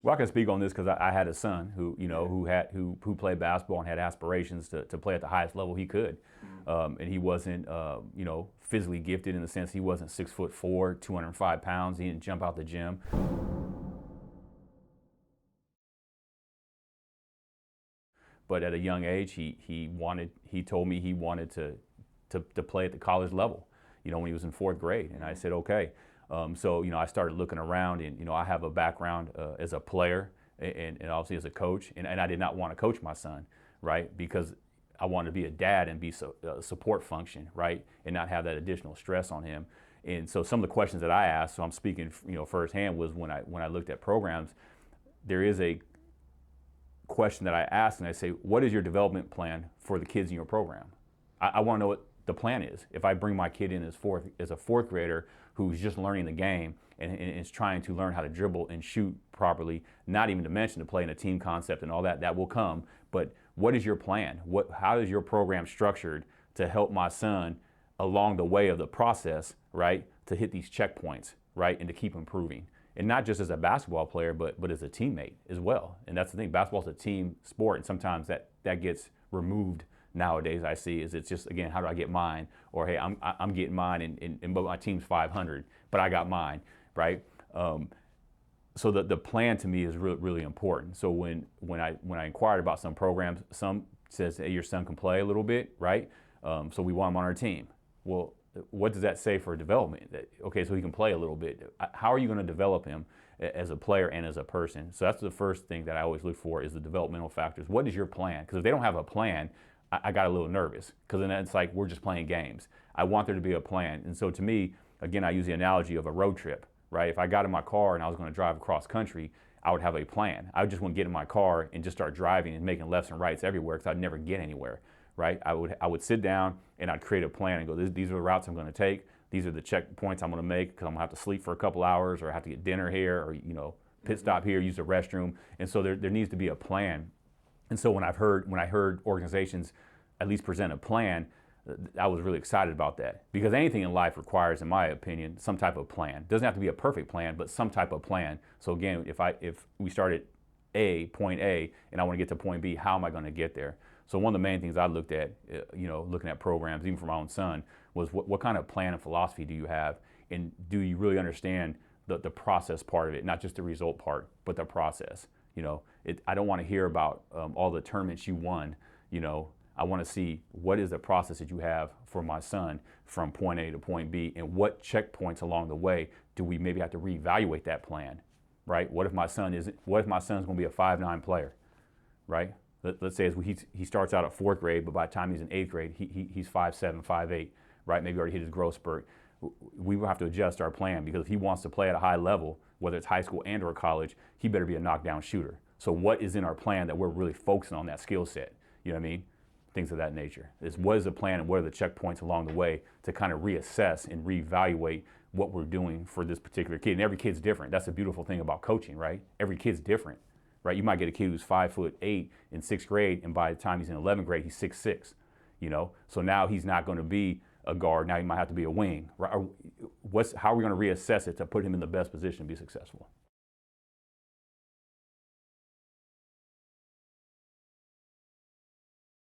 Well, I can speak on this because I had a son who, who played basketball and had aspirations to play at the highest level he could, and he wasn't, physically gifted in the sense he wasn't 6'4", 205 pounds. He didn't jump out the gym. But at a young age, he told me he wanted to play at the college level, when he was in fourth grade. And I said, okay. So, I started looking around, and, I have a background as a player and obviously as a coach. And I did not want to coach my son, right? Because I wanted to be a dad and be a support function, right? And not have that additional stress on him. And so some of the questions that I asked, so I'm speaking, firsthand, was when I looked at programs, there is a question that I ask, and I say, what is your development plan for the kids in your program? I want to know what the plan is. If I bring my kid in as a fourth grader who's just learning the game and is trying to learn how to dribble and shoot properly, not even to mention to play in a team concept and all that, that will come. But what is your plan? How is your program structured to help my son along the way of the process, right, to hit these checkpoints, right, and to keep improving? And not just as a basketball player, but as a teammate as well. And that's the thing, basketball is a team sport, and sometimes that gets removed nowadays. I see is it's just, again, how do I get mine? Or hey, I'm getting mine, and but my team's 500, but I got mine, right? So the plan to me is really important. So when I inquired about some programs, some says, hey, your son can play a little bit, right? So we want him on our team. Well, what does that say for development? Okay, so he can play a little bit. How are you going to develop him as a player and as a person? So that's the first thing that I always look for, is the developmental factors. What is your plan? Because if they don't have a plan, I got a little nervous, because then it's like we're just playing games. I want there to be a plan. And so to me, again, I use the analogy of a road trip, right? If I got in my car and I was going to drive across country, I would have a plan. I would just want to get in my car and just start driving and making lefts and rights everywhere, because I'd never get anywhere. Right? I would sit down and I'd create a plan and go, these are the routes I'm going to take. These are the checkpoints I'm going to make, because I'm going to have to sleep for a couple hours, or I have to get dinner here, or pit stop here, use the restroom. And so there needs to be a plan. And so when I heard organizations at least present a plan, I was really excited about that, because anything in life requires, in my opinion, some type of plan. It doesn't have to be a perfect plan, but some type of plan. So again, if we start at point A and I want to get to point B, how am I going to get there? So one of the main things I looked at, looking at programs, even for my own son, was what kind of plan and philosophy do you have? And do you really understand the process part of it, not just the result part, but the process? I don't want to hear about all the tournaments you won. I want to see what is the process that you have for my son from point A to point B, and what checkpoints along the way do we maybe have to reevaluate that plan, right? What if my son's going to be a 5'9" player, right? Let's say he starts out at fourth grade, but by the time he's in eighth grade, he's 5'7", 5'8", right? Maybe already hit his growth spurt. We will have to adjust our plan, because if he wants to play at a high level, whether it's high school and or college, he better be a knockdown shooter. So what is in our plan that we're really focusing on that skill set? You know what I mean? Things of that nature. What is the plan, and what are the checkpoints along the way to kind of reassess and reevaluate what we're doing for this particular kid. And every kid's different. That's the beautiful thing about coaching, right? Every kid's different. Right? You might get a kid who's 5'8" in sixth grade, and by the time he's in 11th grade, he's 6'6". So now he's not going to be a guard. Now he might have to be a wing. Right? How are we going to reassess it to put him in the best position to be successful?